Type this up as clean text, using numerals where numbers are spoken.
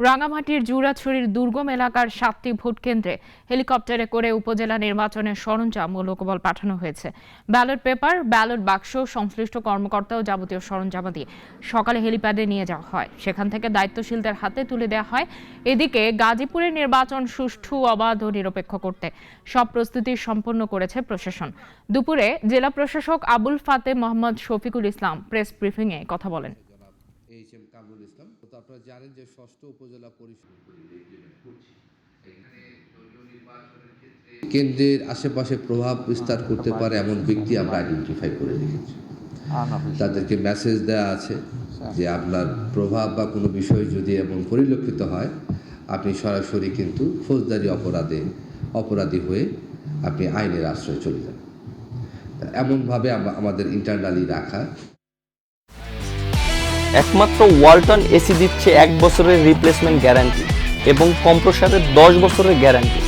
রাঙামাটির জুরাছড়ির দুর্গম এলাকার 7টি ভোট কেন্দ্রে হেলিকপ্টারে করে উপজেলা নির্বাচনের সরঞ্জাম ও লোকবল পাঠানো হয়েছে। ব্যালট পেপার, ব্যালট বাক্স, সংশ্লিষ্ট কর্মকর্তা ও যাবতীয় সরঞ্জামাদি সকালে হেলিপ্যাডে নিয়ে যাওয়া হয়। সেখান থেকে দায়িত্বশীলদের হাতে তুলে দেওয়া হয়। এদিকে গাজীপুরের নির্বাচন সুষ্ঠু, অবাধ ও নিরপেক্ষ করতে সব প্রস্তুতি সম্পন্ন করেছে প্রশাসন। দুপুরে জেলা প্রশাসক আবুল ফাতে মোহাম্মদ শফিকুল ইসলাম প্রেস ব্রিফিংয়ে কথা বলেন। আপনারা জানেন যে ষষ্ঠ উপজেলা পরিষদ কেন্দ্রের আশেপাশে প্রভাব বিস্তার করতে পারে এমন ব্যক্তি আমরা আইডেন্টিফাই করে রেখেছি। তাদেরকে মেসেজ দেওয়া আছে যে আপনার প্রভাব বা কোনো বিষয় যদি এমন পরিলক্ষিত হয়, আপনি সরাসরি কিন্তু ফৌজদারি অপরাধী হয়ে আপনি আইনের আশ্রয়ে চলে যান। এমনভাবে আমাদের ইন্টারনালি রাখা। একমাত্র ওয়ালটন এসি দিচ্ছে 1 বছরের রিপ্লেসমেন্ট গ্যারান্টি এবং কম্প্রেসারের 10 বছরের গ্যারান্টি।